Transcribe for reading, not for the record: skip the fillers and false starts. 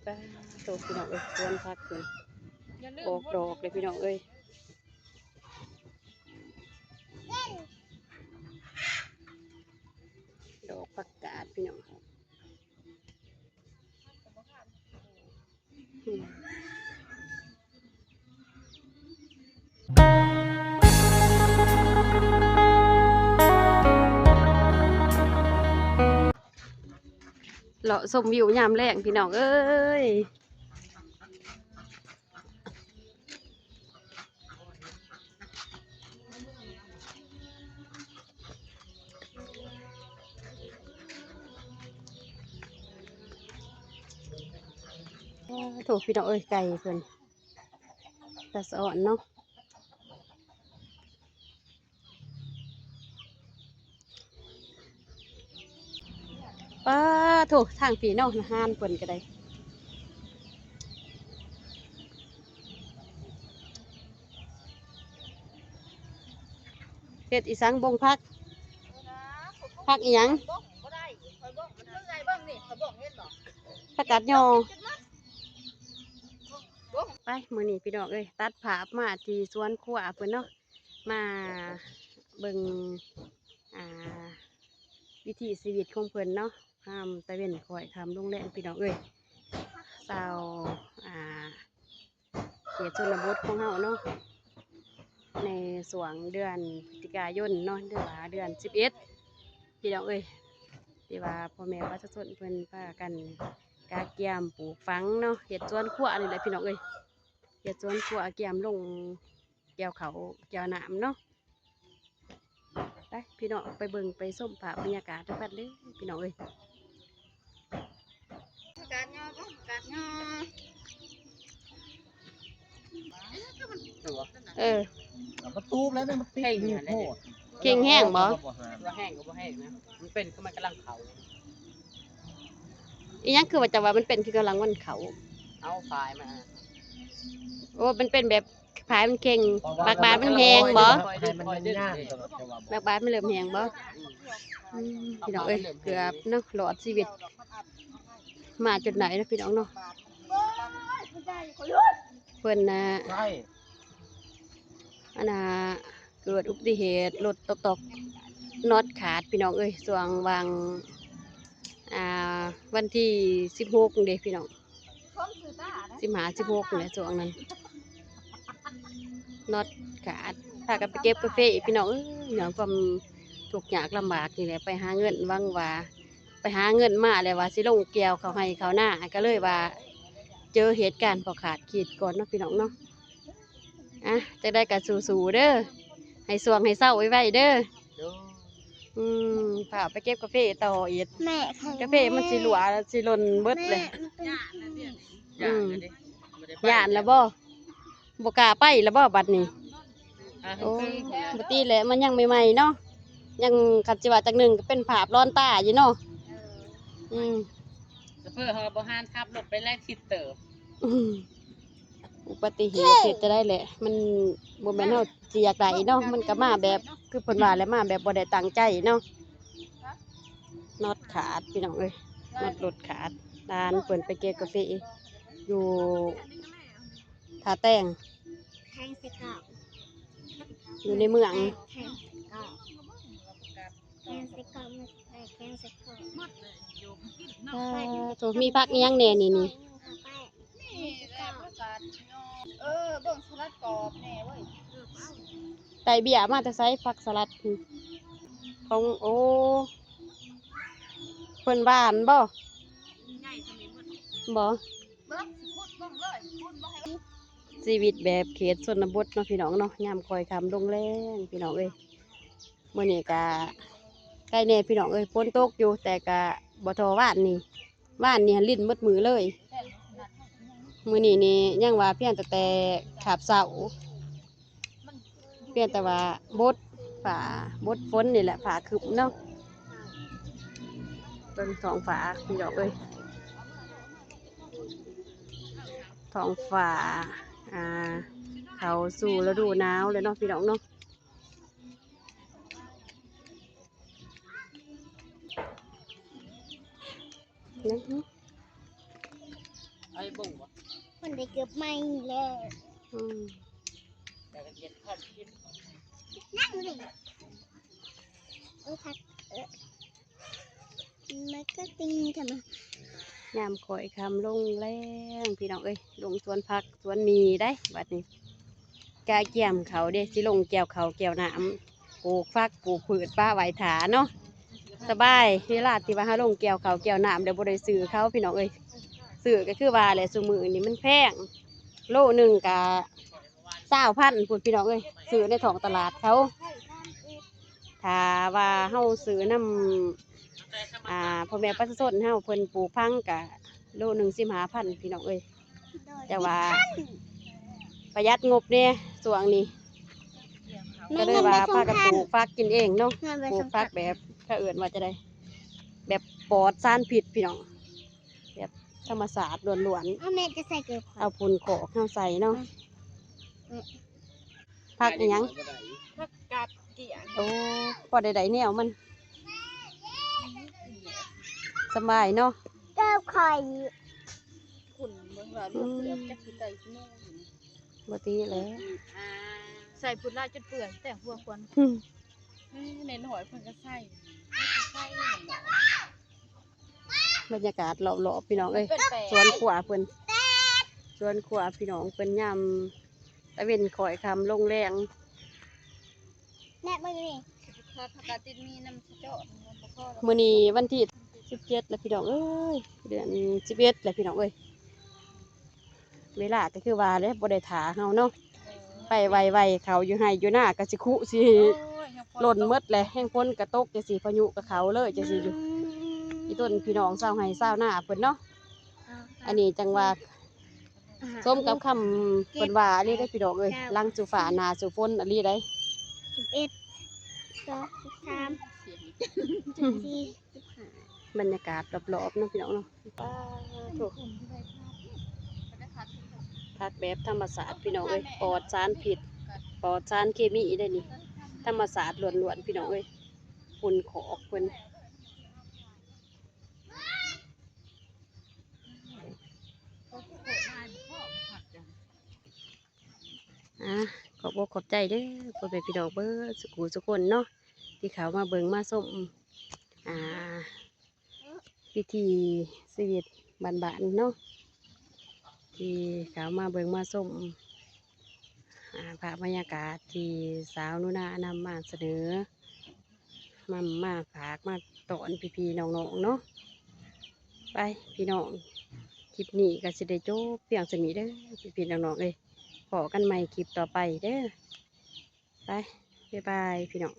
ป้าโตพี่น้องเอ้ยสวนพักเลยออกดอกเลยพี่น้องเอ้ยดอกผักกาดพี่น้องเลาะชมวิวยามแรงพี่น้องเอ้ยโถพี่น้องเอ้ยไก่เพิ่นตาสอนเนาะป้าโถทางพี่น้องห้านเพิ่นก็ได้เฮ็ดอีสังบงพักอีหยังผักกาดยอไปมื้อนี้พี่น้องเอ้ยตัดภาพมาที่สวนครัวเพิ่นเนาะมาเบิ่งอ่าวิถีชีวิตของเพิ่นเนาะทำตะเวนคอยทำโรงแรมพี่น้องเอ้ยชาวเขตชนบทของเฮาเนาะในส่วงเดือนพฤศจิกายนเนาะเดือน11พี่น้องเอ้ยที่ว่าพ่อแม่ประชาชนเพิ่นพากันกาเกียมปลูกฝังเนาะเฮ็ดสวนครัวนี่แหละพี่น้องเอ้ยเฮ็ดสวนครัวเกียมลงเกี่ยวเขาเกี่ยวน้ำเนาะไปพี่น้องไปเบิ่งไปส้มภาพบรรยากาศด้วยกันเลยพี่น้องเอ้ยการย่อก็การย่อมันตูบแล้วเนี่ยมันติดอยู่โคตร เข่งแห้งบ่ ว่าแห้งก็บ่แห้งนะมันเป็นก็มันกำลังเขา อีหยังคือว่าจะว่ามันเป็นคือกำลังวันเขา เอาฝายมา โอ้มันเป็นแบบผายมันเข่งบากบานมันแหงบ่ ให้มันย่างๆตลอดจะว่า บากบานมันเริ่มแหงบ่พี่น้องเอ้ยเกือบเนาะหลอดชีวิตมาจุดไหนนะพี่น้องเนาะเพิ่นใช่ อันเกิดอุบัติเหตุรถตกน็อตขาดพี่น้องเอ้ยส่วงวางวันที่16เด้พี่น้อง15 16นี่แหละส่วงนั้นน็อตขาดพากันไปเก็บกาแฟพี่น้องเอ้ยหยังความทุกข์ยากลำบากนี่แหละไปหาเงินวังว่าไปหาเงินมาแล้วว่าสิลงเกี่ยวเขาให้เขาหน้าก็เลยว่าเจอเหตุการณ์พอขาดขีดก่อนเนาะพี่น้องเนาะจะได้กันสู้ๆเด้อให้สวงให้เศร้าไว้เด้อฝากไปเก็บกาแฟต่ออีกแม่กาแฟมันสิหลัวสิหล่นเบิดเลยย่านแล้วบ่กล้าไปแล้วบ่บัดนี้โอ้ปกติแหละมันยังใหม่ๆเนาะยังคันสิว่าจักหนึ่งก็เป็นภาพร้อนตาอยู่เนาะเพื่อเฮาบ่ฮานขับรถไปแลกทิศเติบอุบัติเหตุจะได้แหละมันบ่แม่นเฮาสิอยากได้เนาะมันก็มาแบบคือเพิ่นว่าแล้วมาแบบบ่ได้ตั้งใจเนาะน็อตขาดพี่น้องเอ้ยน็อตรถขาดร้านเปิดไปเก็บกาแฟอยู่ท่าแต้งอยู่ในเมืองมีพักยังแน่นี่เบิ่งสลัดกรอบแน่เว้ยไตเบี้ยมาแต่ไซผักสลัดของโอ้เพิ่นบ้านบ่ชีวิตแบบเขตชนบทเนาะพี่น้องเนาะยามคอยคำลงแรงพี่น้องเอ้ยมื้อนี้ก็ใกล้แน่พี่น้องเอ้ยฝนตกอยู่แต่ก็บ่ทอว่านนี่ลิ้นมืดมือเลยมื้อนี้นี่ยังว่าเพียงแต่ขาบเสาเพียงแต่ว่าบดฝนนี่แหละฝาคึบเนาะเป็นท้องฝาพี่น้องเอ้ยท้องฝาเขาสู่ฤดูหนาวเลยเนาะพี่น้องเนาะ ไอ้บ่งบ่ มันได้เกือบไม่แล้ว อืม แต่ก็เย็นข้าวกิน นั่งดิพักมันก็ติงทำไม ยามข่อยคำลงแรงพี่น้องเอ้ยลงสวนผักสวนมีได้บัดนี้กาเกี่ยมเขาเด้สิลงแก้วเขาแก้วน้ำปลูกฟักปลูกพืชป้าไหวถาเนาะสบายเวลาที่ว่าหาลงแก้วเขาแก้วน้ำเดี๋ยวบ่ได้ซื้อเขาพี่น้องเอ้ยซื้อก็คือว่าแหละซุมื้อนี่มันแพงโลหนึ่งกะ20,000พุ่นพี่น้องเอ้ยซื้อในท้องตลาดเขาถ้าว่าเฮาซื้อน้ำพ่อแม่ประชาชนเฮาเพิ่นปลูกพังกะโลหนึ่ง15,000พี่น้องเอ้ยแต่ว่าประหยัดงบเนี่ยส่วงนี้ก็เลยว่าพากันปลูกฟักกินเองเนาะปลูกฟักแบบถ้าเอื่นว่าจะได้แบบปลอดสารพิษพี่น้องแบบธรรมศาสตร์ล้วน เอาแม่จะใส่เกลือ ๆเอาปุ่นโขกเข้าใส่เนาะพักอีหยัง ผักกาดเกี่ยง โอ้พอได้ๆแนวมันสบายเนาะ เก้าไข่ขุ่นเมื่อเรื่องเปลือกจะคือไตขี้มูก บ่ตีแล้ว ใส่พุดลาจนเปื่อยแต่หัวควันเน้นหอยเพิ่นก็ใส่ใส่ บรรยากาศรอบๆพี่น้องเอ้ย เป็นแปล สวนขวาเพิ่นสวนขวาพี่น้องเพิ่นยำตะเวนข่อยคำลงแรง แม่เมื่อนี่ผักกาดติดมีน้ำเจาะ มื้อนี้วันที่17แล้วพี่น้องเอ้ยเดือน11แล้วพี่น้องเอ้ยเวลาก็คือว่าเลยบ่ได้ถาเฮาเนาะไปไวๆเขาอยู่ให้อยู่หน้าก็สิคุสิหล่นหมดแหละแห้งพ้นกระตกจังสิพายุกับเขาเลยจังสิอยู่อีต้นพี่น้องเศร้าให้เศร้าหน้าเพิ่นเนาะอันนี้จังว่าส้มกับคำเพิ่นว่าอันนี้ได้อพี่น้องเอ้ยลังสู่ฟ้าหน้าสู่ฝนอันนี้ได้ 11 12 13 14 บรรยากาศรอบๆเนาะพี่น้องเนาะถูกพักแบบธรรมศาสตร์พี่น้องเอ้ยปลอดสารพิษปลอดสารเคมีได้นี่ธรรมศาสตร์ล้วนๆพี่น้องเอ้ยฝุ่นขอกเพิ่นขอบอกขอบใจเด้อพ่อแม่พี่น้องเบิดสุขุสุกคนเนาะที่เขามาเบิ่งมาส้มพิธีชีวิตบ้านๆเนาะที่เขามาเบิ่งมาส้มภาพบรรยากาศที่สาวนุนานำมาเสนอมาฝากมาตอนพี่ๆน้องๆเนาะไปพี่น้องคลิปนี้ก็สิได้จบเพียงสมีเด้อพี่ๆน้องๆเลยขอกันใหม่คลิปต่อไปเด้อไปบ๊ายบายพี่น้อง